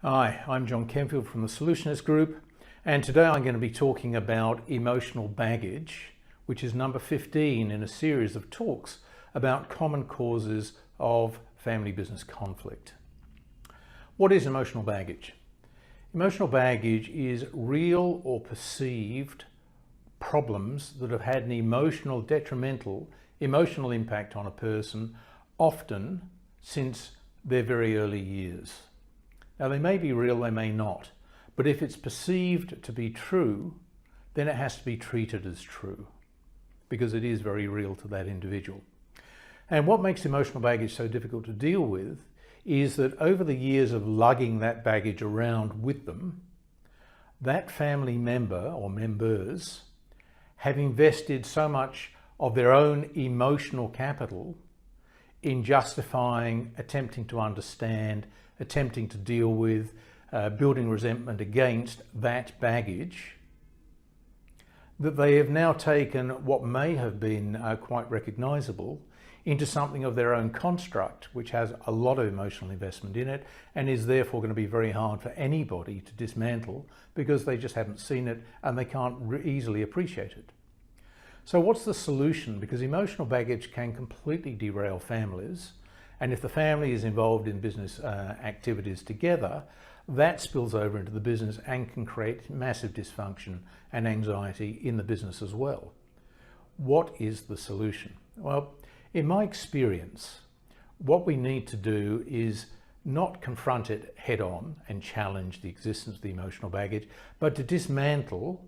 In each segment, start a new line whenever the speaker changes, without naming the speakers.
Hi, I'm Jon Kenfield from the Solutionist group, and today I'm going to be talking about emotional baggage, which is number 15 in a series of talks about common causes of family business conflict. What is emotional baggage? Emotional baggage is real or perceived problems that have had an detrimental emotional impact on a person, often since their very early years. Now, they may be real, they may not, but if it's perceived to be true, then it has to be treated as true because it is very real to that individual. And what makes emotional baggage so difficult to deal with is that over the years of lugging that baggage around with them, that family member or members have invested so much of their own emotional capital in justifying, attempting to understand, attempting to deal with, building resentment against that baggage, that they have now taken what may have been quite recognizable into something of their own construct, which has a lot of emotional investment in it and is therefore going to be very hard for anybody to dismantle because they just haven't seen it and they can't easily appreciate it. So what's the solution? Because emotional baggage can completely derail families. And if the family is involved in business activities together, that spills over into the business and can create massive dysfunction and anxiety in the business as well. What is the solution? Well, in my experience, what we need to do is not confront it head on and challenge the existence of the emotional baggage, but to dismantle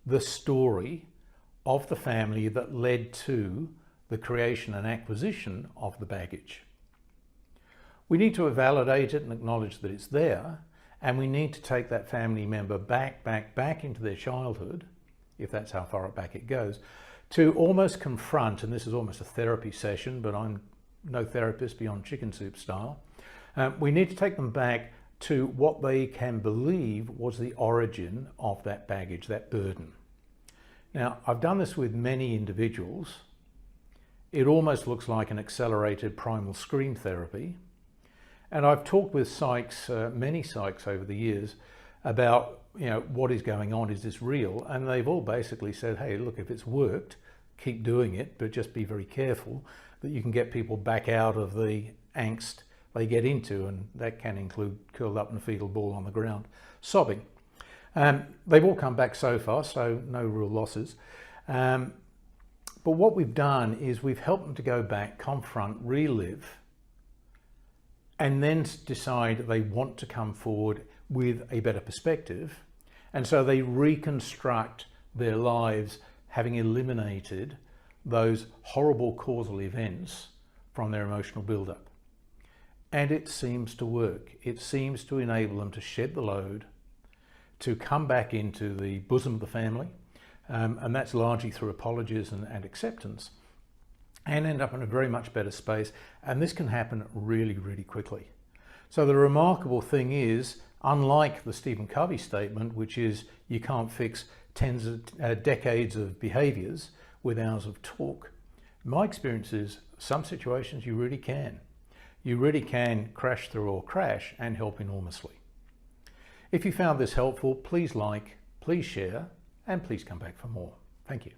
the story of the family that led to the creation and acquisition of the baggage. We need to validate it and acknowledge that it's there, and we need to take that family member back into their childhood, if that's how far back it goes, to almost confront, and this is almost a therapy session, but I'm no therapist beyond chicken soup style. We need to take them back to what they can believe was the origin of that baggage, that burden. Now, I've done this with many individuals. It almost looks like an accelerated primal scream therapy. And I've talked with psychs, many psychs over the years about, what is going on? Is this real? And they've all basically said, hey, look, if it's worked, keep doing it, but just be very careful that you can get people back out of the angst they get into. And that can include curled up in a fetal ball on the ground, sobbing. They've all come back so far, so no real losses. But what we've done is we've helped them to go back, confront, relive, and then decide they want to come forward with a better perspective. And so they reconstruct their lives having eliminated those horrible causal events from their emotional buildup. And it seems to work. It seems to enable them to shed the load, to come back into the bosom of the family, and that's largely through apologies and acceptance, and end up in a very much better space. And this can happen really, really quickly. So the remarkable thing is, unlike the Stephen Covey statement, which is you can't fix decades of behaviours with hours of talk, my experience is some situations you really can. You really can crash through or crash and help enormously. If you found this helpful, please like, please share, and please come back for more. Thank you.